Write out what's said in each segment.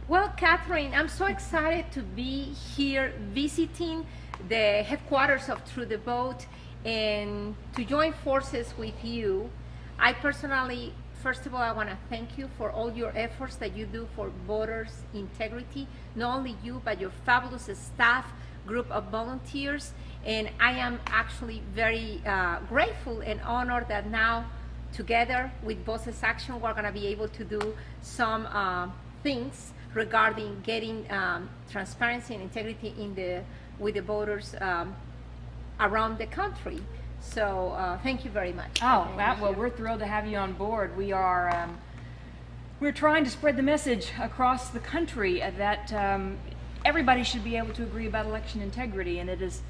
Well, Catherine, I'm so excited to be here visiting the headquarters of Through the Vote and to join forces with you. I personally, first of all, I want to thank you for all your efforts that you do for voters' integrity, not only you, but your fabulous staff, group of volunteers. And I am actually very grateful and honored that now, together with VOCES Action, we're going to be able to do some things regarding getting transparency and integrity with the voters around the country. So thank you very much. Oh, well, we're thrilled to have you on board. We are we're trying to spread the message across the country that everybody should be able to agree about election integrity, and it's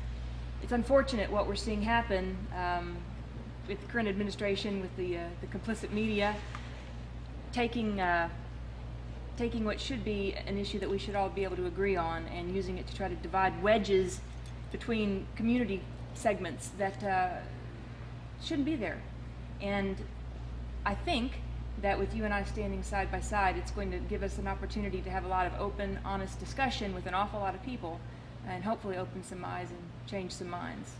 unfortunate what we're seeing happen with the current administration, with the complicit media, taking what should be an issue that we should all be able to agree on and using it to try to divide wedges between community segments that shouldn't be there. And I think that with you and I standing side by side, it's going to give us an opportunity to have a lot of open, honest discussion with an awful lot of people and hopefully open some eyes and change some minds.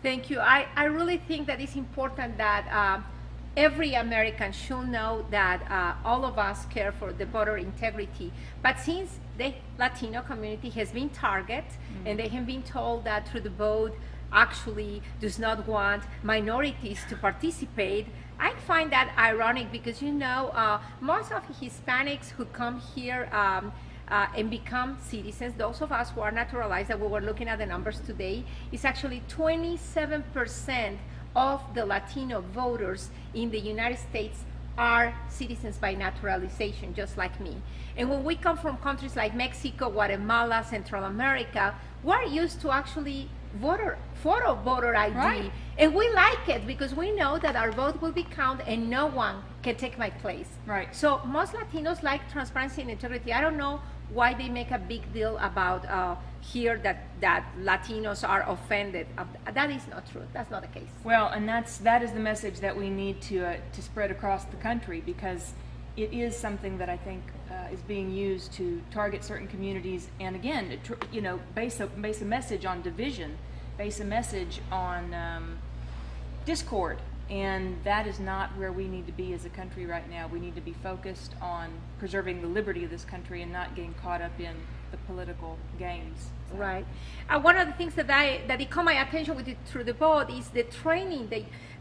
Thank you. I really think that it's important that every American should know that all of us care for the voter integrity. But since the Latino community has been targeted and they have been told that Through the Vote actually does not want minorities to participate, I find that ironic because, you know, most of Hispanics who come here and become citizens, those of us who are naturalized, that we were looking at the numbers today, is actually 27% of the Latino voters in the United States are citizens by naturalization, just like me. And when we come from countries like Mexico, Guatemala, Central America, we're used to actually photo voter ID. Right. And we like it because we know that our vote will be counted and no one can take my place. Right. So most Latinos like transparency and integrity. I don't know why they make a big deal about here that Latinos are offended. That is not true. That's not the case. Well, and that is the message that we need to spread across the country, because it is something that I think is being used to target certain communities, and again, you know, base a message on division, base a message on discord, and that is not where we need to be as a country right now. We need to be focused on preserving the liberty of this country and not getting caught up in the political games. So. Right. One of the things that it caught my attention with it Through the Vote is the training,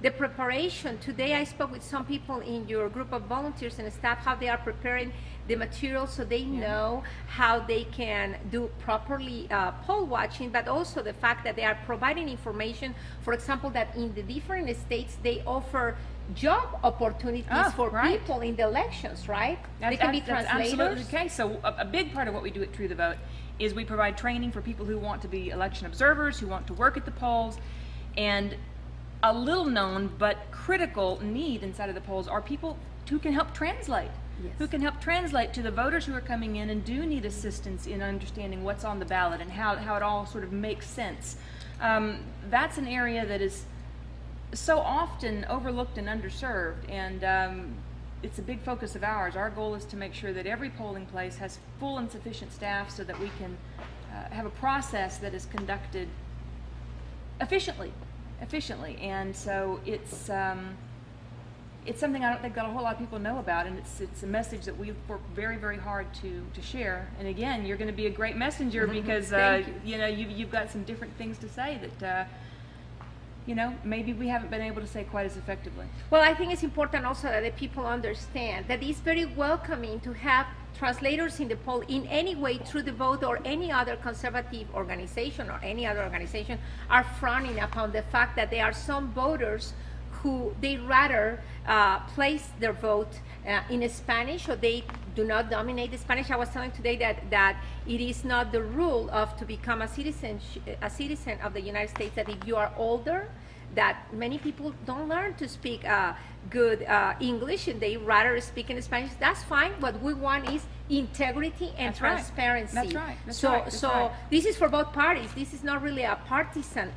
the preparation. Today I spoke with some people in your group of volunteers and staff, how they are preparing the materials so they know how they can do properly poll watching, but also the fact that they are providing information, for example, that in the different states they offer job opportunities for people in the elections, right? They can be translators. That's absolutely the case. So a big part of what we do at Through the Vote is we provide training for people who want to be election observers, who want to work at the polls, and a little known but critical need inside of the polls are people who can help translate. Yes. Who can help translate to the voters who are coming in and do need assistance in understanding what's on the ballot and how it all sort of makes sense. That's an area that is so often overlooked and underserved, and it's a big focus of ours. Our goal is to make sure that every polling place has full and sufficient staff so that we can have a process that is conducted efficiently, and so it's something I don't think that a whole lot of people know about, and it's a message that we work very, very hard to share. And again, you're going to be a great messenger because you know, you've got some different things to say that you know, maybe we haven't been able to say quite as effectively. Well, I think it's important also that the people understand that it's very welcoming to have translators in the poll in any way. Through the Vote or any other conservative organization or any other organization are frowning upon the fact that there are some voters who they rather place their vote in Spanish, or they do not dominate the Spanish. I was telling today that it is not the rule to become a citizen of the United States that if you are older, that many people don't learn to speak good English and they rather speak in Spanish. That's fine. What we want is integrity and transparency. That's right. So this is for both parties. This is not really a partisan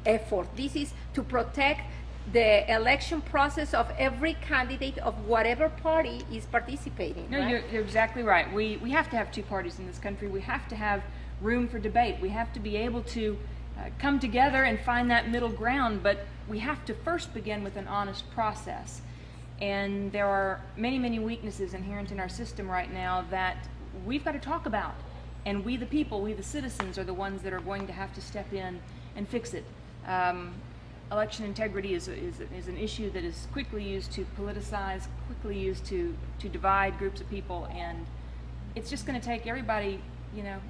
effort. This is to protect the election process of every candidate of whatever party is participating. No, right? you're exactly right. We have to have two parties in this country. We have to have room for debate. We have to be able to come together and find that middle ground, but we have to first begin with an honest process. And there are many, many weaknesses inherent in our system right now that we've got to talk about. And we the people, we the citizens, are the ones that are going to have to step in and fix it. Election integrity is an issue that is quickly used to politicize, quickly used to divide groups of people, and it's just going to take everybody,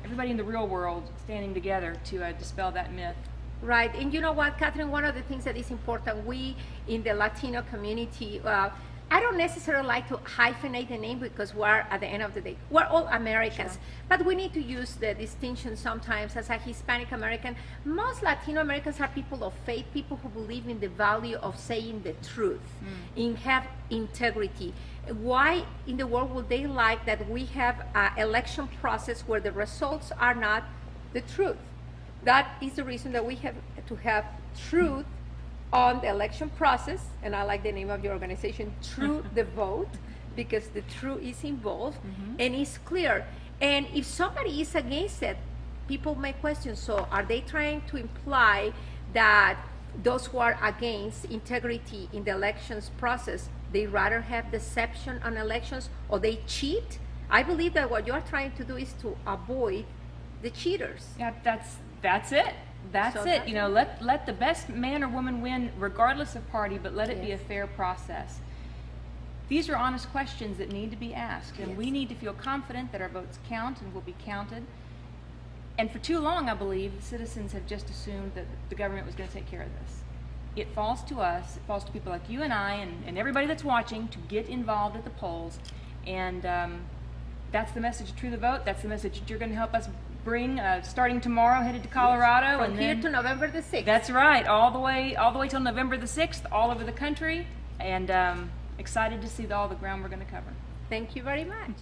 everybody in the real world standing together to dispel that myth. Right, and you know what, Catherine, one of the things that is important, we in the Latino community, I don't necessarily like to hyphenate the name because we're, at the end of the day, we're all Americans. Sure. But we need to use the distinction sometimes. As a Hispanic American, most Latino Americans are people of faith, people who believe in the value of saying the truth, in have integrity. Why in the world would they like that we have an election process where the results are not the truth? That is the reason that we have to have truth on the election process, and I like the name of your organization, True the Vote, because the truth is involved and it's clear. And if somebody is against it, people may question, so are they trying to imply that those who are against integrity in the elections process, they rather have deception on elections or they cheat? I believe that what you're trying to do is to avoid the cheaters. Yeah, that's it. That's it. Let the best man or woman win regardless of party, but let it be a fair process. These are honest questions that need to be asked, and we need to feel confident that our votes count and will be counted. And for too long, I believe, citizens have just assumed that the government was going to take care of this. It falls to us, it falls to people like you and I and everybody that's watching to get involved at the polls. And that's the message of True the Vote. That's the message that you're going to help us bring, starting tomorrow, headed to Colorado. From here to November the 6th. That's right, all the way till November the 6th, all over the country, and excited to see all the ground we're going to cover. Thank you very much.